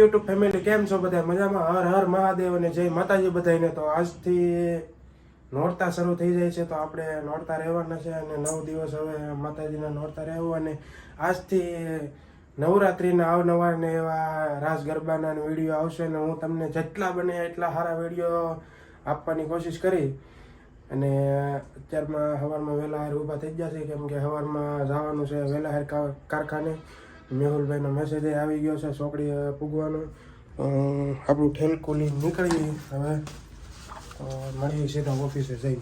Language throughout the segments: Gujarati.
યુટ્યુબ ફેમિલી, કેમ છો બધા? મજામાં? હર હર મહાદેવ અને જય માતાજી બધાને. તો આજથી નોરતા શરૂ થઈ જાય છે, તો આપણે નોરતા રહેવાના છે અને 9 દિવસ હવે માતાજીના નોરતા રહેવું. અને આજથી નવરાત્રિના અવનવા ને એવા રાસ ગરબાના વિડીયો આવશે અને હું તમને જેટલા બને એટલા સારા વિડીયો આપવાની કોશિશ કરી. અને અત્યારમાં સવારમાં વહેલા હાર ઊભા થઈ જશે, કેમ કે સવારમાં જવાનું છે વહેલા હાર કારખાને. મેહુલભાઈનો મેસેજ આવી ગયો છે ચોકડી પૂગવાનો. આપણું ઠેલકું લઈને નીકળીએ હવે, તો મળીએ સીધા ઓફિસે જઈ.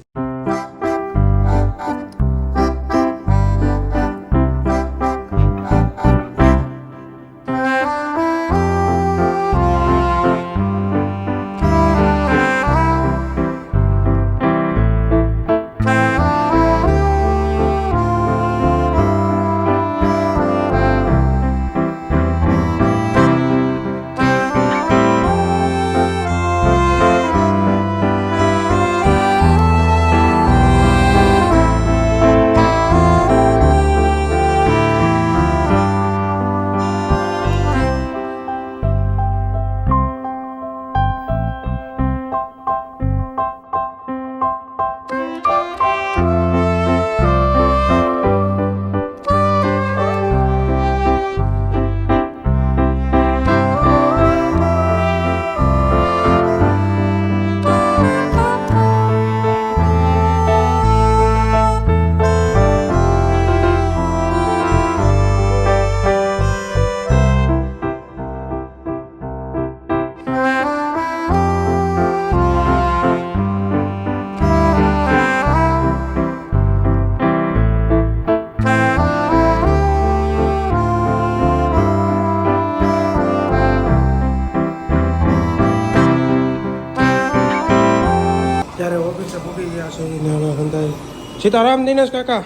ત્યારે ઓફિસે પૂકી ગયા છે નાના ધંધાઈ. સીતારામ દિનેશ કાકા,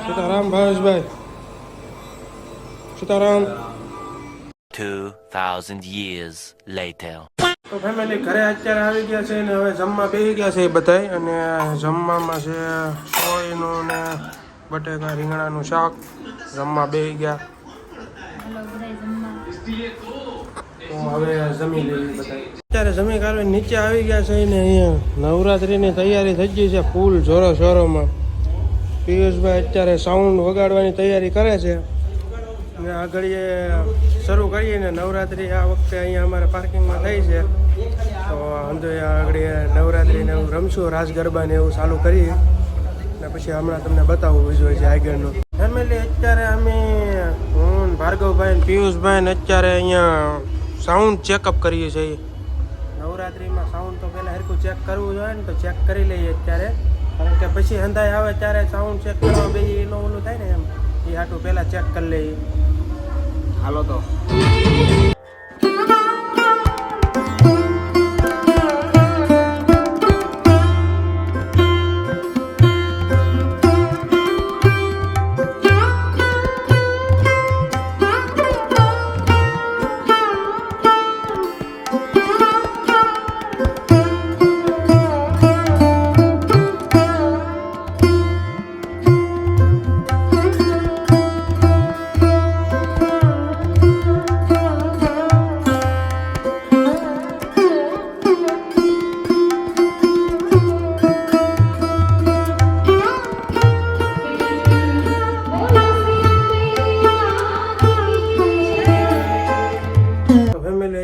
સીતારામ ભાવેશભાઈ, સીતારામ. 2000 years later. તો ફેમિલી ઘરે અત્યારે આવી ગયા છે ને હવે જમવા બેસી ગયા છે એ બધાય. અને જમવામાં છે સોયનું ને બટેકા રીંગણાનું શાક. જમવા બેસી ગયા, તો હવે જમી લઈએ બધા. અત્યારે જમી કાઢીને નીચે આવી ગયા છે ને અહીંયા નવરાત્રિની તૈયારી થઈ ગઈ છે ફૂલ જોરો શોરોમાં. પિયુષભાઈ અત્યારે સાઉન્ડ વગાડવાની તૈયારી કરે છે. અને આગળ શરૂ કરીએ ને નવરાત્રિ આ વખતે અહીંયા અમારે પાર્કિંગમાં થઈ છે, તો અંધો આગળ નવરાત્રિને એવું રમશું, રાસ ગરબા ને એવું ચાલુ કરીએ. અને પછી હમણાં તમને બતાવું વિઝ્યુઅલ છે આગળનું. ફેમિલી અત્યારે અમે હું ભાર્ગવભાઈ ને પિયુષભાઈ ને અત્યારે અહીંયા સાઉન્ડ ચેકઅપ કરીએ છીએ. નવરાત્રિમાં સાઉન્ડ તો પહેલાં હરખું ચેક કરવું જોઈએ ને, તો ચેક કરી લઈએ અત્યારે, કારણ કે પછી હંધાઈ આવે ત્યારે સાઉન્ડ ચેક કરવા બે એનું ઓલું થાય ને, એમ એ હાટું પહેલાં ચેક કરી લઈએ. હાલો તો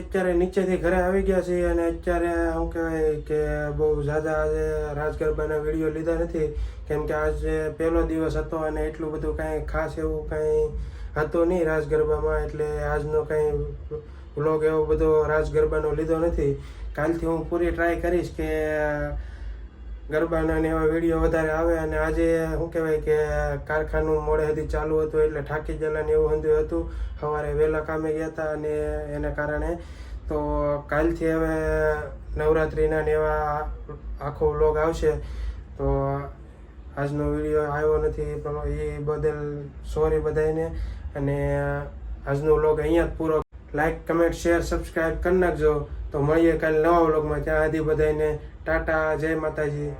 અત્યારે નીચેથી ઘરે આવી ગયા છીએ. અને અત્યારે શું કહેવાય કે બહુ ઝાઝા આજે રાસ ગરબાના વિડીયો લીધા નથી, કેમ કે આજે પહેલો દિવસ હતો અને એટલું બધું કાંઈ ખાસ એવું કાંઈ હતું નહીં રાસ ગરબામાં, એટલે આજનો કાંઈ વ્લોગ એવો બધો રાસ ગરબાનો લીધો નથી. કાલથી હું પૂરી ટ્રાય કરીશ કે ગરબાના ને એવા વિડીયો વધારે આવે. અને આજે શું કહેવાય કે કારખાનું મોડે સુધી ચાલુ હતું એટલે થાકી ગયેલા ને એવું બધું હતું. સવારે વહેલા કામે ગયા હતા અને એના કારણે તો કાલથી હવે નવરાત્રિના ને એવા આખો વ્લોગ આવશે. તો આજનો વિડીયો આવ્યો નથી પણ એ બદલ સોરી બધાને. અને આજનો વ્લોગ અહીંયા જ પૂરો. લાઈક, કમેન્ટ, શેર, સબસ્ક્રાઈબ કરી નાખજો. તો મળીએ કાલે નવા વ્લોગમાં. ત્યાં સુધી બધાને ટાટા, જય માતાજી.